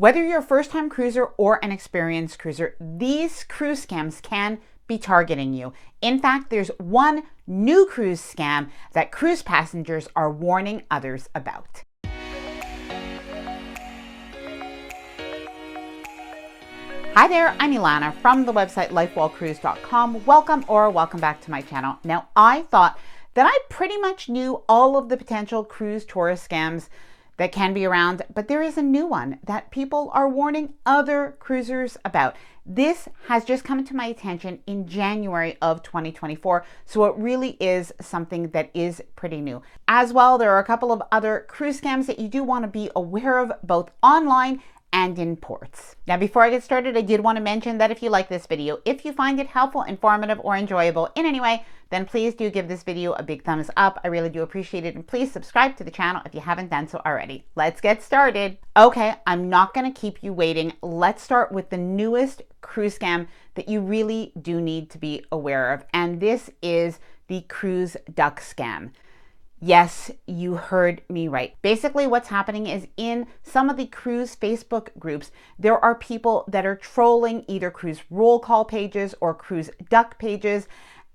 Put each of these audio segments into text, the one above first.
Whether you're a first-time cruiser or an experienced cruiser, these cruise scams can be targeting you. In fact, there's one new cruise scam that cruise passengers are warning others about. Hi there, I'm Ilana from the website lifewellcruise.com. Welcome back to my channel. Now, I thought that I pretty much knew all of the potential cruise tourist scams that can be around, but there is a new one that people are warning other cruisers about. This has just come to my attention in January of 2024, so it really is something that is pretty new. As well, there are a couple of other cruise scams that you do want to be aware of, both online and in ports. Now, before I get started, I did want to mention that if you like this video, if you find it helpful, informative, or enjoyable in any way, then please do give this video a big thumbs up. I really do appreciate it. And please subscribe to the channel if you haven't done so already. Let's get started. Okay, I'm not going to keep you waiting. Let's start with the newest cruise scam that you really do need to be aware of. And this is the cruise duck scam. Yes, you heard me right. Basically, what's happening is in some of the cruise Facebook groups, there are people that are trolling either cruise roll call pages or cruise duck pages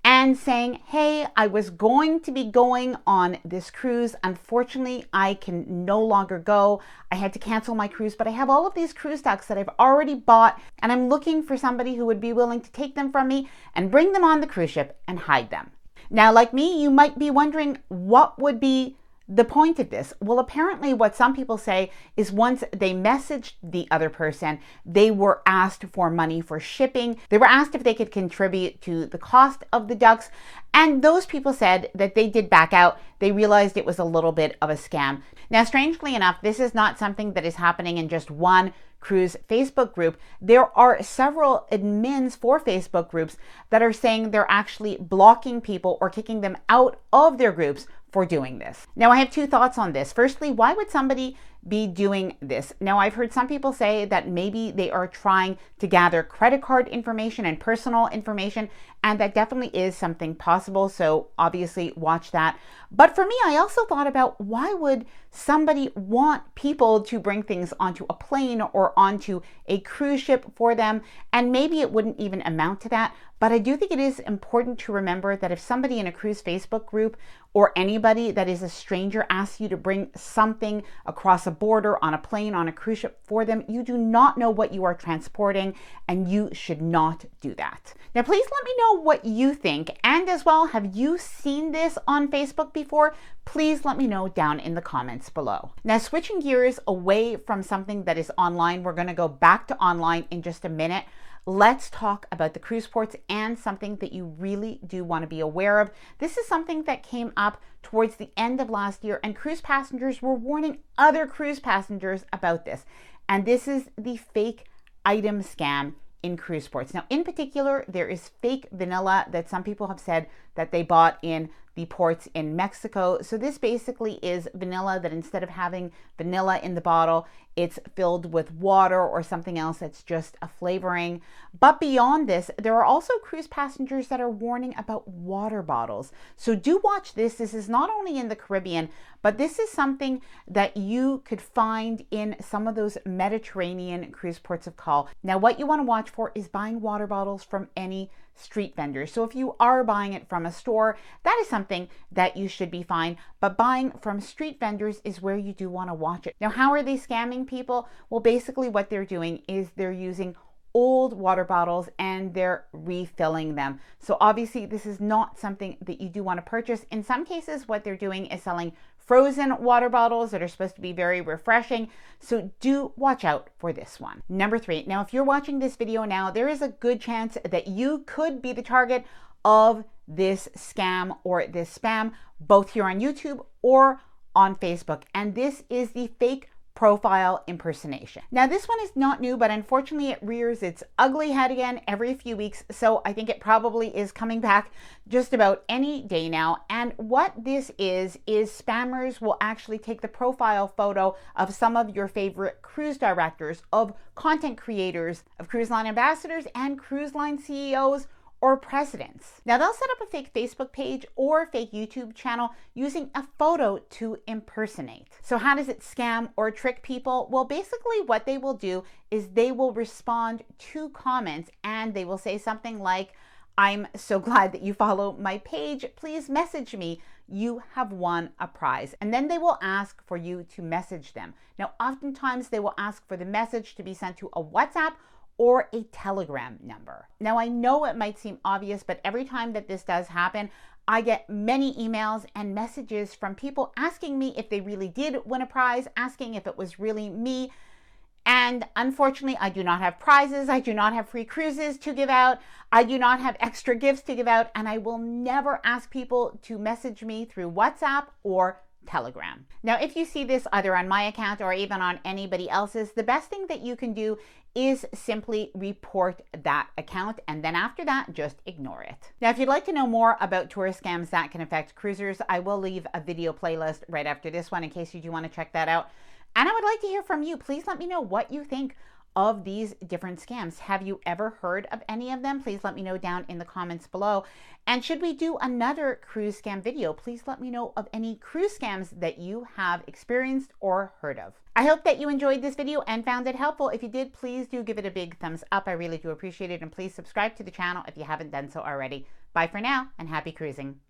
and saying, hey, I was going to be going on this cruise. Unfortunately, I can no longer go. I had to cancel my cruise, but I have all of these cruise ducks that I've already bought, and I'm looking for somebody who would be willing to take them from me and bring them on the cruise ship and hide them. Now, like me, you might be wondering what would be the point of this. Well, apparently what some people say is once they messaged the other person, they were asked for money for shipping. They were asked if they could contribute to the cost of the ducks. And those people said that they did back out. They realized it was a little bit of a scam. Now, strangely enough, this is not something that is happening in just one cruise Facebook group. There are several admins for Facebook groups that are saying they're actually blocking people or kicking them out of their groups for doing this. Now, I have two thoughts on this. Firstly, why would somebody be doing this? Now, I've heard some people say that maybe they are trying to gather credit card information and personal information, and that definitely is something possible. So obviously watch that. But for me, I also thought about why would somebody want people to bring things onto a plane or onto a cruise ship for them? And maybe it wouldn't even amount to that. But I do think it is important to remember that if somebody in a cruise Facebook group or anybody that is a stranger asks you to bring something across a border, on a plane, on a cruise ship for them, you do not know what you are transporting, and you should not do that. Now, please let me know what you think. And as well, have you seen this on Facebook before? Please let me know down in the comments below. Now, switching gears away from something that is online, we're going to go back to online in just a minute. Let's talk about the cruise ports and something that you really do want to be aware of. This is something that came up towards the end of last year, and cruise passengers were warning other cruise passengers about this. And this is the fake item scam in cruise ports. Now, in particular, there is fake vanilla that some people have said that they bought in the ports in Mexico. So this basically is vanilla that instead of having vanilla in the bottle, it's filled with water or something else that's just a flavoring. But beyond this, there are also cruise passengers that are warning about water bottles. So do watch this. This is not only in the Caribbean, but this is something that you could find in some of those Mediterranean cruise ports of call. Now, what you want to watch for is buying water bottles from any street vendors. So if you are buying it from a store, that is something that you should be fine. But buying from street vendors is where you do want to watch it. Now, how are they scamming people? Well, basically what they're doing is they're using old water bottles and they're refilling them. So obviously this is not something that you do want to purchase. In some cases, what they're doing is selling frozen water bottles that are supposed to be very refreshing. So do watch out for this one. Number 3. Now, if you're watching this video now, there is a good chance that you could be the target of this scam or this spam, both here on YouTube or on Facebook. And this is the fake profile impersonation. Now, this one is not new, but unfortunately it rears its ugly head again every few weeks. So I think it probably is coming back just about any day now. And what this is spammers will actually take the profile photo of some of your favorite cruise directors, of content creators, of cruise line ambassadors and cruise line CEOs, or presidents. Now they'll set up a fake Facebook page or fake YouTube channel using a photo to impersonate. So how does it scam or trick people? Well, basically what they will do is they will respond to comments and they will say something like, "I'm so glad that you follow my page. Please message me. You have won a prize." And then they will ask for you to message them. Now, oftentimes they will ask for the message to be sent to a WhatsApp or a Telegram number. Now, I know it might seem obvious, but every time that this does happen, I get many emails and messages from people asking me if they really did win a prize, asking if it was really me. And unfortunately, I do not have prizes. I do not have free cruises to give out. I do not have extra gifts to give out. And I will never ask people to message me through WhatsApp or Telegram. Now, if you see this either on my account or even on anybody else's, the best thing that you can do is simply report that account. And then after that, just ignore it. Now, if you'd like to know more about tourist scams that can affect cruisers, I will leave a video playlist right after this one in case you do want to check that out. And I would like to hear from you. Please let me know what you think of these different scams. Have you ever heard of any of them? Please let me know down in the comments below. And should we do another cruise scam video, please let me know of any cruise scams that you have experienced or heard of. I hope that you enjoyed this video and found it helpful. If you did, please do give it a big thumbs up. I really do appreciate it. And please subscribe to the channel if you haven't done so already. Bye for now and happy cruising.